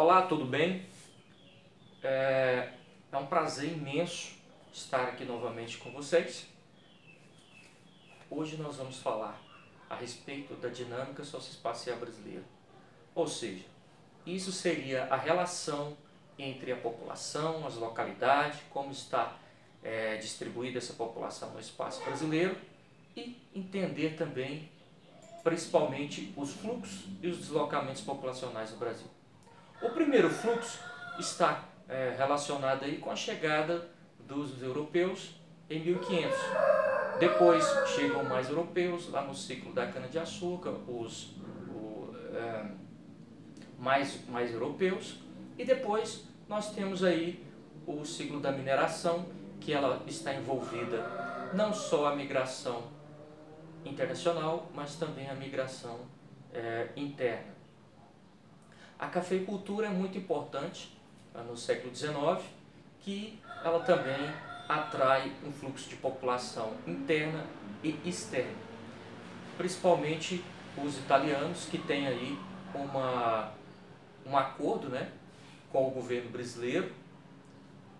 Olá, tudo bem? É um prazer imenso estar aqui novamente com vocês. Hoje nós vamos falar a respeito da dinâmica socioespacial brasileira. Ou seja, isso seria a relação entre a população, as localidades, como está distribuída essa população no espaço brasileiro e entender também, principalmente, os fluxos e os deslocamentos populacionais do Brasil. O primeiro fluxo está relacionado aí com a chegada dos europeus em 1500. Depois chegam mais europeus lá no ciclo da cana-de-açúcar, mais europeus, e depois nós temos aí o ciclo da mineração, que ela está envolvida não só a migração internacional, mas também a migração interna. A cafeicultura é muito importante no século XIX, que ela também atrai um fluxo de população interna e externa, principalmente os italianos, que têm aí um acordo, com o governo brasileiro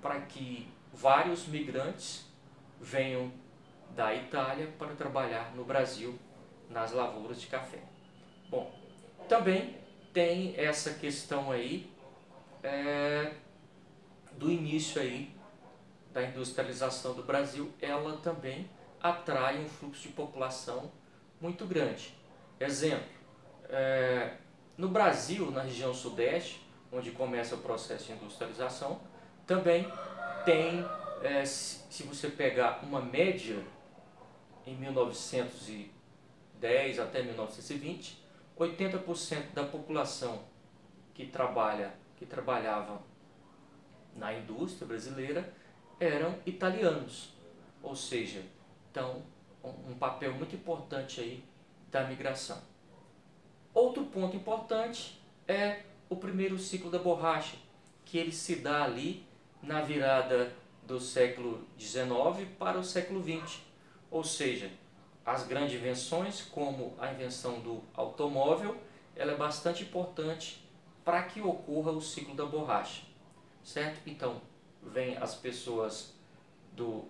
para que vários migrantes venham da Itália para trabalhar no Brasil nas lavouras de café. Bom, também tem essa questão aí do início aí da industrialização do Brasil. Ela também atrai um fluxo de população muito grande. Exemplo, no Brasil, na região sudeste, onde começa o processo de industrialização, também tem, se você pegar uma média em 1910 até 1920, 80% da população que trabalhava na indústria brasileira eram italianos, ou seja, então um papel muito importante aí da migração. Outro ponto importante é o primeiro ciclo da borracha, que ele se dá ali na virada do século XIX para o século XX, ou seja, as grandes invenções, como a invenção do automóvel, ela é bastante importante para que ocorra o ciclo da borracha, certo? Então, vêm as pessoas do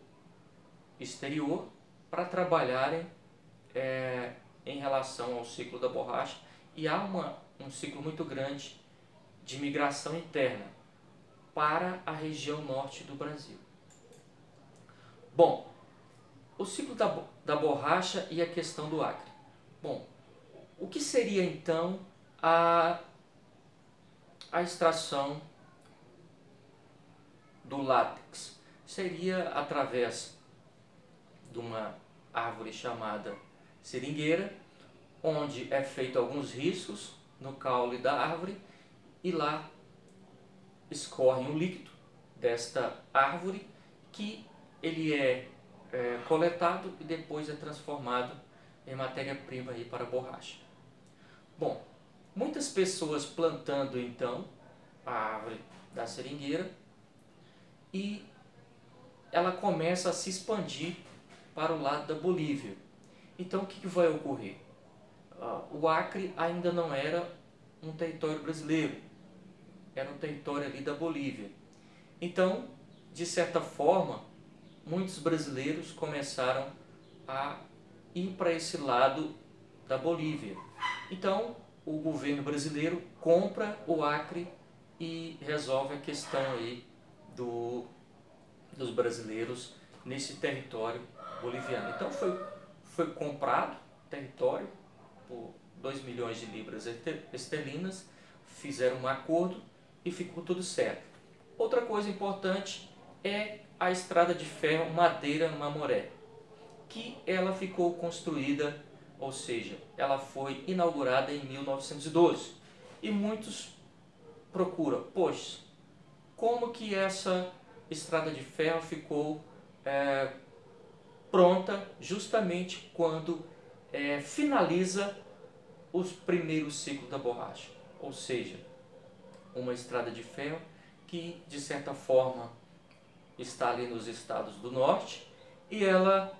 exterior para trabalharem em relação ao ciclo da borracha, e há um ciclo muito grande de migração interna para a região norte do Brasil. Bom, o ciclo da borracha e a questão do Acre. Bom, o que seria então a extração do látex? Seria através de uma árvore chamada seringueira, onde é feito alguns riscos no caule da árvore e lá escorre um líquido desta árvore, que ele é coletado e depois é transformado em matéria-prima para a borracha. Bom, muitas pessoas plantando então a árvore da seringueira, e ela começa a se expandir para o lado da Bolívia. Então o que vai ocorrer? O Acre ainda não era um território brasileiro, era um território ali da Bolívia. Então, de certa forma, muitos brasileiros começaram a ir para esse lado da Bolívia. Então, o governo brasileiro compra o Acre e resolve a questão aí dos brasileiros nesse território boliviano. Então, foi comprado território por 2 milhões de libras esterlinas, fizeram um acordo e ficou tudo certo. Outra coisa importante é a estrada de ferro Madeira-Mamoré, que ela ficou construída, ou seja, ela foi inaugurada em 1912. E muitos procuram, poxa, como que essa estrada de ferro ficou pronta justamente quando finaliza os primeiros ciclos da borracha? Ou seja, uma estrada de ferro que, de certa forma, está ali nos estados do norte, e ela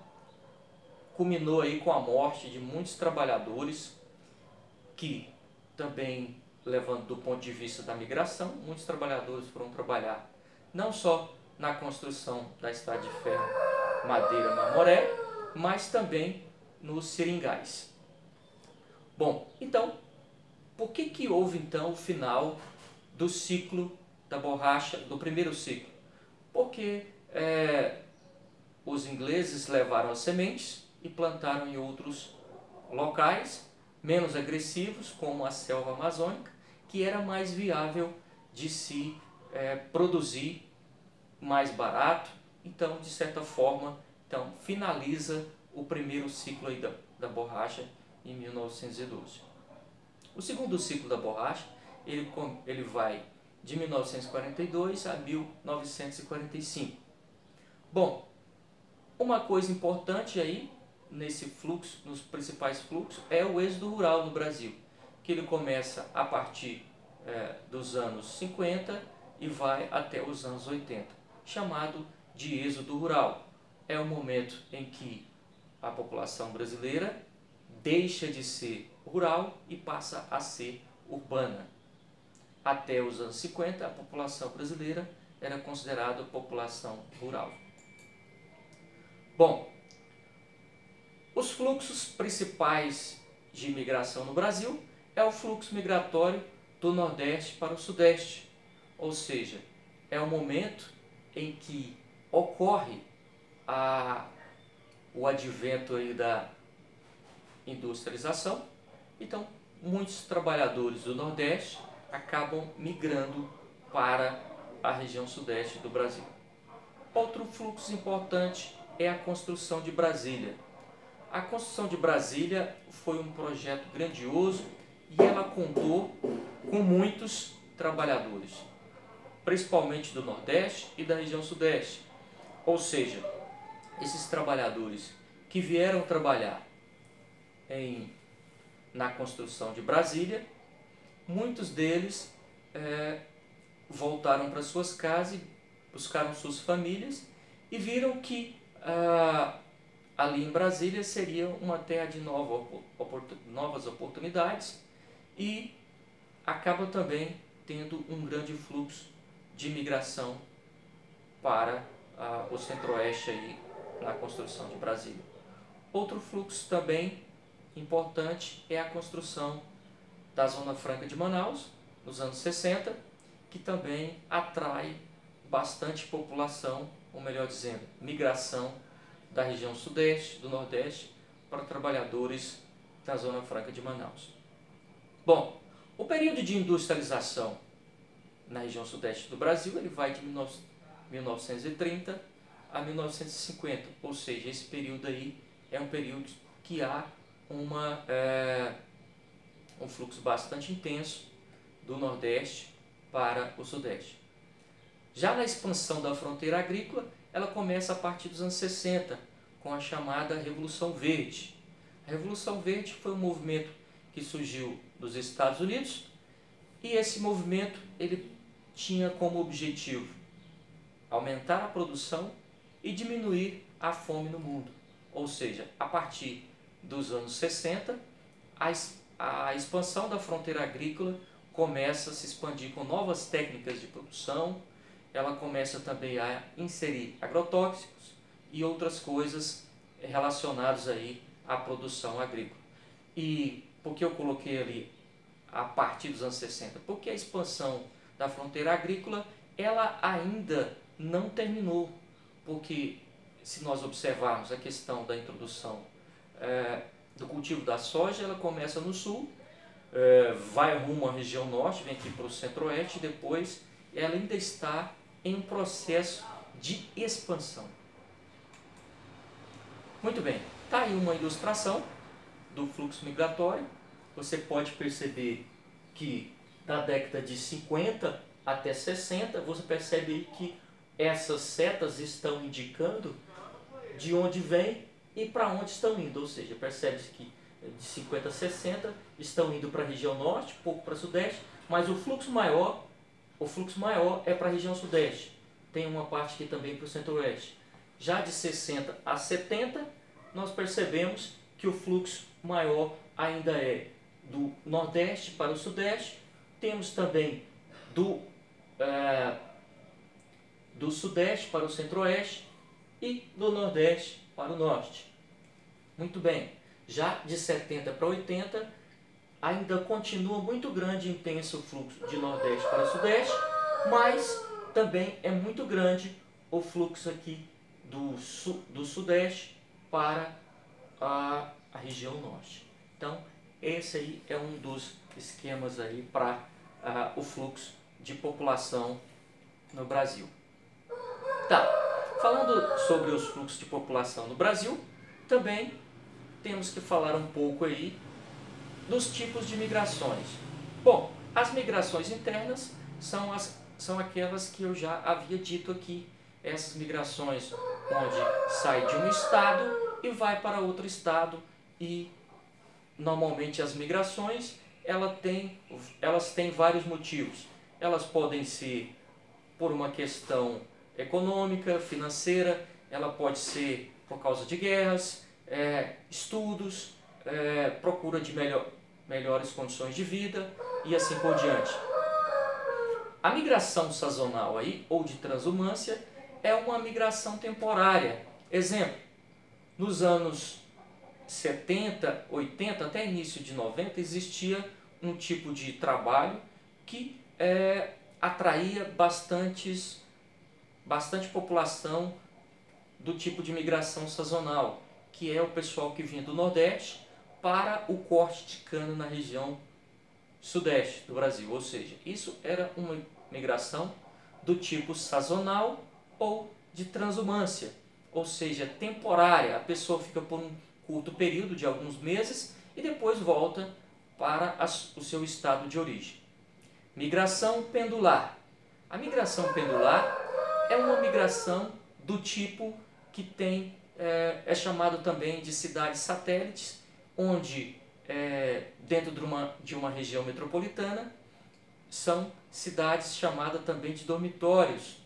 culminou aí com a morte de muitos trabalhadores que também levando do ponto de vista da migração, muitos trabalhadores foram trabalhar não só na construção da estrada de ferro Madeira Mamoré, mas também nos seringais. Bom, então, por que houve então o final do ciclo da borracha, do primeiro ciclo? Porque os ingleses levaram as sementes e plantaram em outros locais menos agressivos, como a selva amazônica, que era mais viável de se produzir, mais barato. Então, de certa forma, finaliza o primeiro ciclo aí da borracha em 1912. O segundo ciclo da borracha, ele vai de 1942 a 1945. Bom, uma coisa importante aí nesse fluxo, nos principais fluxos, é o êxodo rural no Brasil, que ele começa a partir dos anos 50 e vai até os anos 80, chamado de êxodo rural. É o momento em que a população brasileira deixa de ser rural e passa a ser urbana. Até os anos 50, a população brasileira era considerada população rural. Bom, os fluxos principais de imigração no Brasil é o fluxo migratório do Nordeste para o Sudeste, ou seja, é o momento em que ocorre o advento aí da industrialização. Então, muitos trabalhadores do Nordeste acabam migrando para a região Sudeste do Brasil. Outro fluxo importante é a construção de Brasília. A construção de Brasília foi um projeto grandioso e ela contou com muitos trabalhadores, principalmente do Nordeste e da região Sudeste. Ou seja, esses trabalhadores que vieram trabalhar na construção de Brasília, muitos deles voltaram para suas casas, buscaram suas famílias e viram que ali em Brasília seria uma terra de novas oportunidades e acaba também tendo um grande fluxo de imigração para o centro-oeste aí, na construção de Brasília. Outro fluxo também importante é a construção da Zona Franca de Manaus, nos anos 60, que também atrai bastante população, ou melhor dizendo, migração da região Sudeste, do Nordeste, para trabalhadores da Zona Franca de Manaus. Bom, o período de industrialização na região Sudeste do Brasil, ele vai de 1930 a 1950, ou seja, esse período aí é um período que há um fluxo bastante intenso do Nordeste para o Sudeste. Já na expansão da fronteira agrícola, ela começa a partir dos anos 60, com a chamada Revolução Verde. A Revolução Verde foi um movimento que surgiu nos Estados Unidos e esse movimento ele tinha como objetivo aumentar a produção e diminuir a fome no mundo. Ou seja, a partir dos anos 60, a expansão da fronteira agrícola começa a se expandir com novas técnicas de produção, ela começa também a inserir agrotóxicos e outras coisas relacionadas aí à produção agrícola. E por que eu coloquei ali a partir dos anos 60? Porque a expansão da fronteira agrícola ela ainda não terminou, porque se nós observarmos a questão da introdução do cultivo da soja, ela começa no sul, vai rumo à região norte, vem aqui para o centro-oeste, e depois ela ainda está em um processo de expansão. Muito bem, está aí uma ilustração do fluxo migratório. Você pode perceber que da década de 50 até 60, você percebe aí que essas setas estão indicando de onde vem e para onde estão indo, ou seja, percebe-se que de 50 a 60 estão indo para a região norte, pouco para o sudeste, mas o fluxo maior é para a região sudeste. Tem uma parte aqui também para o centro-oeste. Já de 60 a 70, nós percebemos que o fluxo maior ainda é do nordeste para o sudeste, Temos também do Sudeste para o Centro-Oeste e do Nordeste para o Norte. Muito bem, já de 70 para 80, ainda continua muito grande e intenso o fluxo de Nordeste para Sudeste, mas também é muito grande o fluxo aqui do Sudeste para a região Norte. Então, esse aí é um dos esquemas aí para o fluxo de população no Brasil. Tá, falando sobre os fluxos de população no Brasil, também temos que falar um pouco aí dos tipos de migrações. Bom, as migrações internas são aquelas que eu já havia dito aqui, essas migrações onde sai de um estado e vai para outro estado, e normalmente as migrações elas têm vários motivos. Elas podem ser por uma questão econômica, financeira, ela pode ser por causa de guerras, estudos, procura de melhores condições de vida e assim por diante. A migração sazonal aí, ou de transumância, é uma migração temporária. Exemplo, nos anos 70, 80, até início de 90, existia um tipo de trabalho que atraía bastante população do tipo de migração sazonal, que é o pessoal que vinha do Nordeste para o corte de cana na região Sudeste do Brasil. Ou seja, isso era uma migração do tipo sazonal ou de transumância, ou seja, temporária. A pessoa fica por um curto período de alguns meses e depois volta para o seu estado de origem. Migração pendular. A migração pendular é uma migração do tipo que é chamado também de cidades satélites, onde dentro de uma região metropolitana são cidades chamadas também de dormitórios,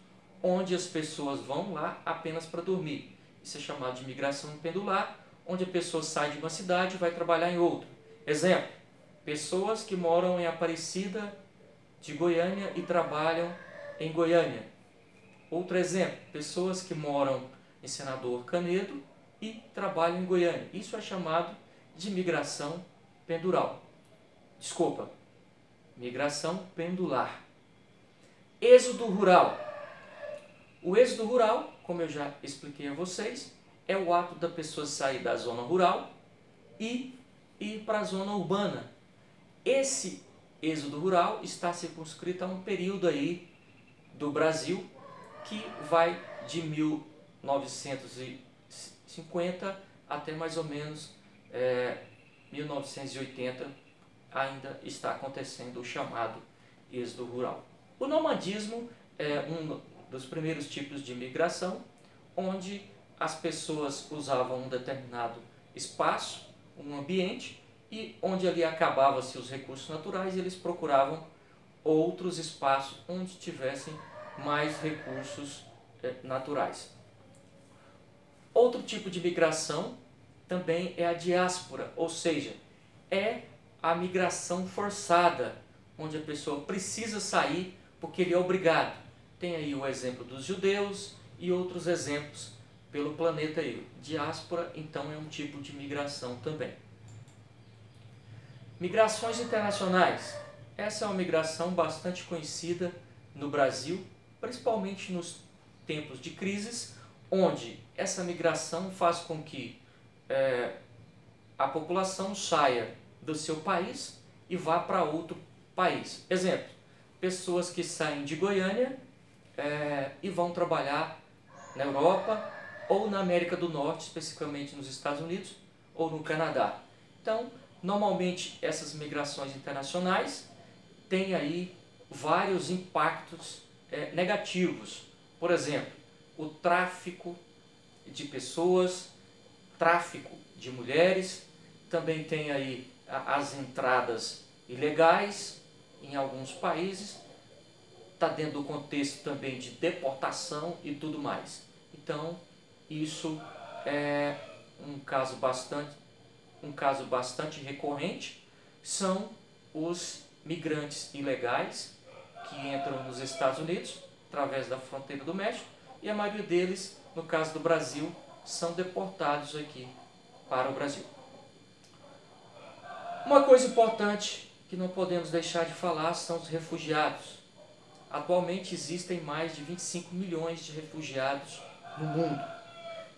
onde as pessoas vão lá apenas para dormir. Isso é chamado de migração pendular, onde a pessoa sai de uma cidade e vai trabalhar em outra. Exemplo, pessoas que moram em Aparecida de Goiânia e trabalham em Goiânia. Outro exemplo, pessoas que moram em Senador Canedo e trabalham em Goiânia. Isso é chamado de migração pendural. Desculpa, migração pendular. Êxodo rural. O êxodo rural, como eu já expliquei a vocês, é o ato da pessoa sair da zona rural e ir para a zona urbana. Esse êxodo rural está circunscrito a um período aí do Brasil que vai de 1950 até mais ou menos 1980, ainda está acontecendo o chamado êxodo rural. O nomadismo é um dos primeiros tipos de migração, onde as pessoas usavam um determinado espaço, um ambiente, e onde ali acabavam-se os recursos naturais, eles procuravam outros espaços onde tivessem mais recursos naturais. Outro tipo de migração também é a diáspora, ou seja, é a migração forçada, onde a pessoa precisa sair porque ele é obrigado. Tem aí o exemplo dos judeus e outros exemplos pelo planeta aí. Diáspora, então, é um tipo de migração também. Migrações internacionais. Essa é uma migração bastante conhecida no Brasil, principalmente nos tempos de crises, onde essa migração faz com que a população saia do seu país e vá para outro país. Exemplo, pessoas que saem de Goiânia e vão trabalhar na Europa ou na América do Norte, especificamente nos Estados Unidos ou no Canadá. Então, normalmente essas migrações internacionais têm aí vários impactos negativos. Por exemplo, o tráfico de pessoas, tráfico de mulheres, também tem aí as entradas ilegais em alguns países, está dentro do contexto também de deportação e tudo mais. Então, isso é um caso bastante recorrente, são os migrantes ilegais que entram nos Estados Unidos através da fronteira do México, e a maioria deles, no caso do Brasil, são deportados aqui para o Brasil. Uma coisa importante que não podemos deixar de falar são os refugiados. Atualmente existem mais de 25 milhões de refugiados no mundo.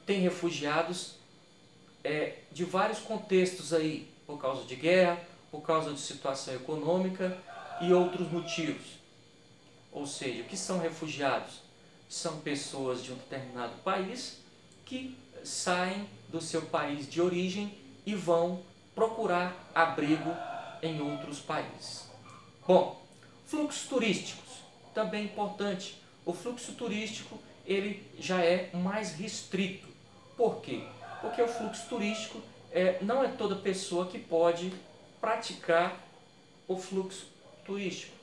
Tem refugiados de vários contextos aí, por causa de guerra, por causa de situação econômica e outros motivos. Ou seja, o que são refugiados? São pessoas de um determinado país que saem do seu país de origem e vão procurar abrigo em outros países. Bom, fluxos turísticos, também importante. O fluxo turístico ele já é mais restrito. Por quê? Porque o fluxo turístico não é toda pessoa que pode praticar o fluxo turístico.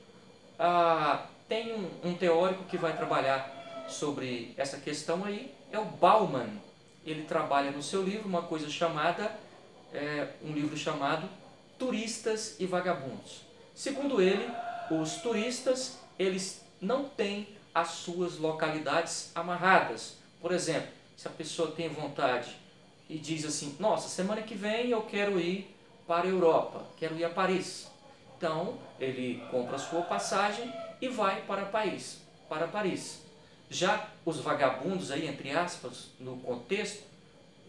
Tem um teórico que vai trabalhar sobre essa questão aí, é o Bauman. Ele trabalha no seu livro um livro chamado Turistas e Vagabundos. Segundo ele, os turistas eles não têm as suas localidades amarradas. Por exemplo, se a pessoa tem vontade e diz assim, nossa, semana que vem eu quero ir para a Europa, quero ir a Paris. Então, ele compra a sua passagem e vai para Paris. Já os vagabundos, aí, entre aspas, no contexto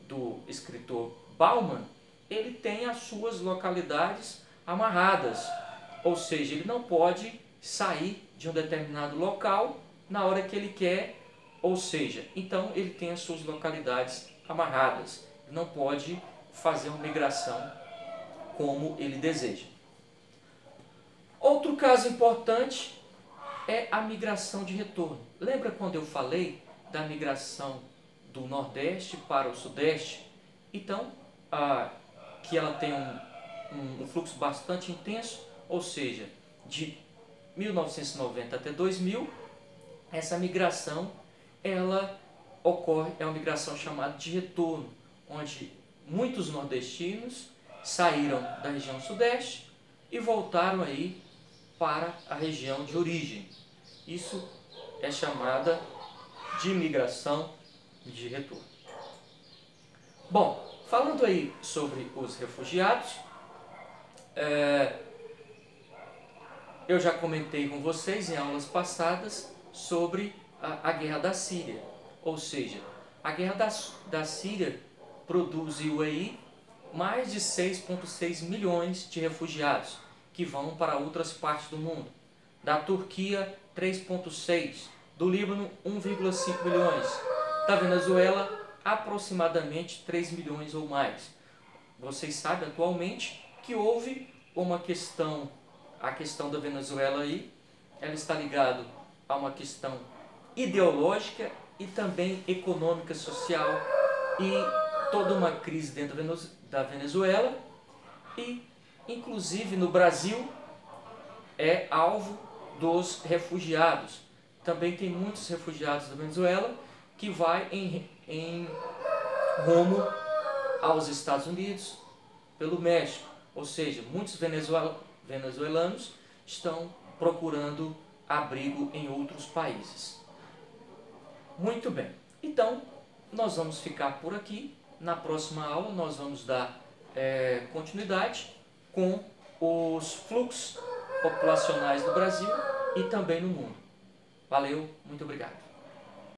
do escritor Bauman, ele tem as suas localidades amarradas. Ou seja, ele não pode sair de um determinado local na hora que ele quer, ou seja, então ele tem as suas localidades amarradas. Ele não pode fazer uma migração como ele deseja. Outro caso importante é a migração de retorno. Lembra quando eu falei da migração do Nordeste para o Sudeste? Então, que ela tem um fluxo bastante intenso, ou seja, de 1990 até 2000, essa migração ela ocorre, é uma migração chamada de retorno, onde muitos nordestinos saíram da região Sudeste e voltaram aí para a região de origem. Isso é chamada de migração de retorno. Bom, falando aí sobre os refugiados, eu já comentei com vocês em aulas passadas sobre a guerra da Síria. Ou seja, a guerra da Síria produziu aí mais de 6,6 milhões de refugiados que vão para outras partes do mundo. Da Turquia, 3,6. Do Líbano, 1,5 milhões. Da Venezuela, aproximadamente 3 milhões ou mais. Vocês sabem atualmente que houve a questão da Venezuela aí, ela está ligada a uma questão ideológica e também econômica, social, e toda uma crise dentro da Venezuela, e inclusive no Brasil é alvo dos refugiados. Também tem muitos refugiados da Venezuela que vai em rumo aos Estados Unidos pelo México. Ou seja, muitos venezuelanos estão procurando abrigo em outros países. Muito bem, então nós vamos ficar por aqui. Na próxima aula nós vamos dar continuidade com os fluxos populacionais do Brasil e também no mundo. Valeu, muito obrigado.